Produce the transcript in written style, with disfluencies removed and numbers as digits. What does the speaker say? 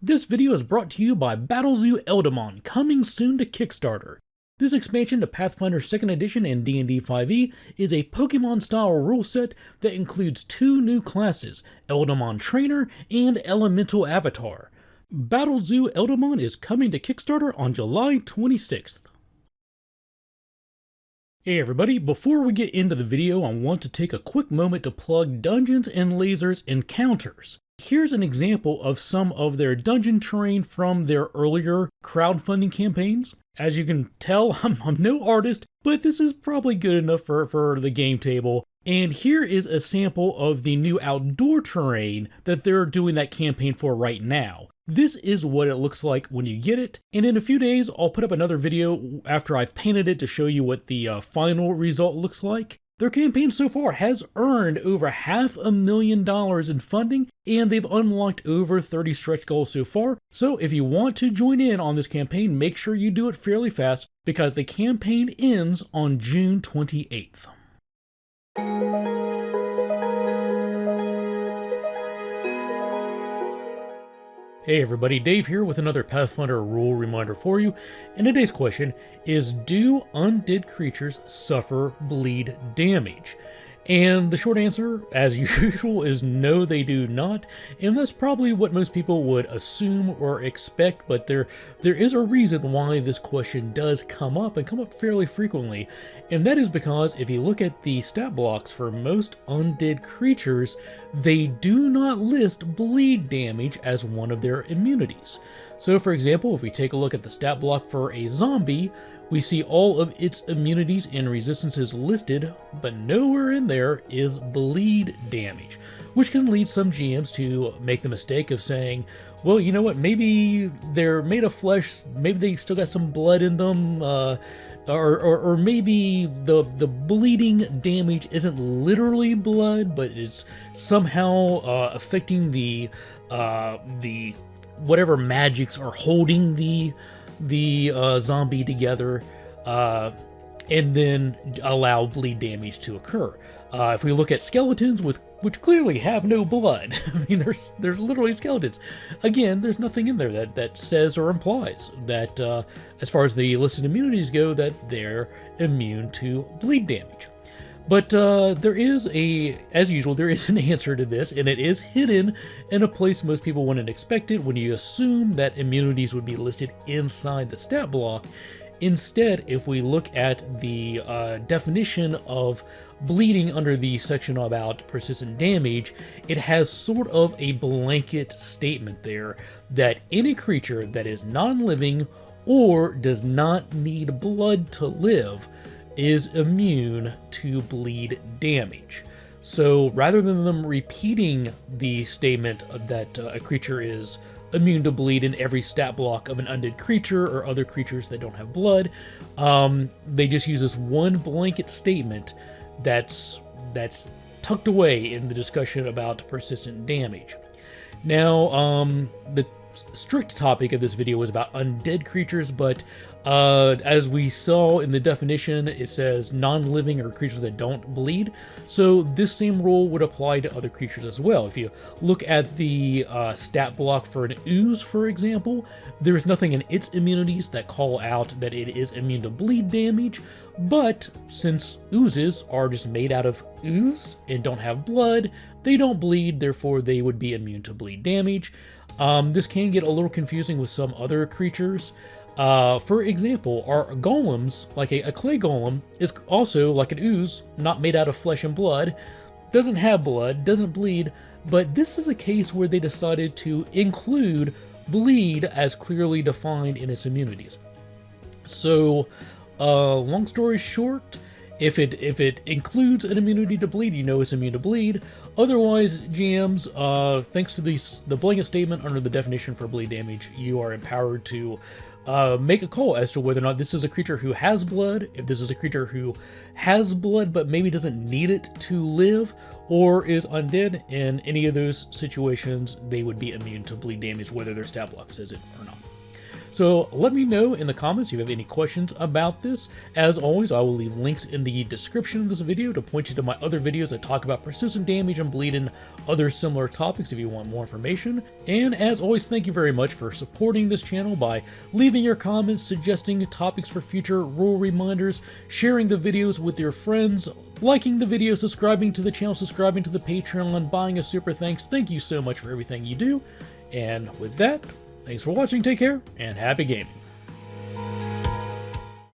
This video is brought to you by Battlezoo Eldamon, coming soon to Kickstarter. This expansion to Pathfinder 2nd Edition and D&D 5e is a Pokemon-style rule set that includes two new classes, Eldamon Trainer and Elemental Avatar. Battlezoo Eldamon is coming to Kickstarter on July 26th. Hey everybody, before we get into the video, I want to take a quick moment to plug Dungeons & Lasers Encounters. Here's an example of some of their dungeon terrain from their earlier crowdfunding campaigns. As you can tell, I'm no artist, but this is probably good enough for the game table. And here is a sample of the new outdoor terrain that they're doing that campaign for right now. This is what it looks like when you get it, and in a few days I'll put up another video after I've painted it to show you what the final result looks like. Their campaign so far has earned over $500,000 in funding, and they've unlocked over 30 stretch goals so far. So if you want to join in on this campaign, make sure you do it fairly fast because the campaign ends on June 28th. Hey everybody, Dave here with another Pathfinder rule reminder for you, and today's question is, do undead creatures suffer bleed damage? And the short answer, as usual, is no, they do not, and that's probably what most people would assume or expect, but there is a reason why this question does come up, and come up fairly frequently, and that is because if you look at the stat blocks for most undead creatures, they do not list bleed damage as one of their immunities. So for example, if we take a look at the stat block for a zombie, we see all of its immunities and resistances listed, but nowhere in there is bleed damage, which can lead some GMs to make the mistake of saying, well, you know what, maybe they're made of flesh, maybe they still got some blood in them, or maybe the bleeding damage isn't literally blood, but it's somehow affecting the whatever magics are holding the zombie together, and then allow bleed damage to occur. If we look at skeletons which clearly have no blood, I mean, they're literally skeletons. Again, there's nothing in there that says or implies that, as far as the listed immunities go, that they're immune to bleed damage. But there is as usual, there is an answer to this, and it is hidden in a place most people wouldn't expect it when you assume that immunities would be listed inside the stat block. Instead, if we look at the definition of bleeding under the section about persistent damage, it has sort of a blanket statement there that any creature that is non-living or does not need blood to live is immune to bleed damage. So rather than them repeating the statement that a creature is immune to bleed in every stat block of an undead creature or other creatures that don't have blood, they just use this one blanket statement that's tucked away in the discussion about persistent damage. Now, the strict topic of this video was about undead creatures, but as we saw in the definition, it says non-living or creatures that don't bleed, so this same rule would apply to other creatures as well. If you look at the stat block for an ooze, for example, there's nothing in its immunities that call out that it is immune to bleed damage, but since oozes are just made out of ooze and don't have blood, they don't bleed, therefore they would be immune to bleed damage. This can get a little confusing with some other creatures. For example, our golems, like a clay golem, is also like an ooze, not made out of flesh and blood, doesn't have blood, doesn't bleed, but this is a case where they decided to include bleed as clearly defined in its immunities. So, long story short, if it includes an immunity to bleed, you know it's immune to bleed. Otherwise, GMs, thanks to the blanket statement under the definition for bleed damage, you are empowered to make a call as to whether or not this is a creature who has blood, if this is a creature who has blood but maybe doesn't need it to live, or is undead. In any of those situations, they would be immune to bleed damage, whether their stat block says it or not. So let me know in the comments if you have any questions about this. As always, I will leave links in the description of this video to point you to my other videos that talk about persistent damage and bleed and other similar topics if you want more information. And as always, thank you very much for supporting this channel by leaving your comments, suggesting topics for future rule reminders, sharing the videos with your friends, liking the video, subscribing to the channel, subscribing to the Patreon, buying a super thanks. Thank you so much for everything you do. And with that, thanks for watching, take care, and happy gaming.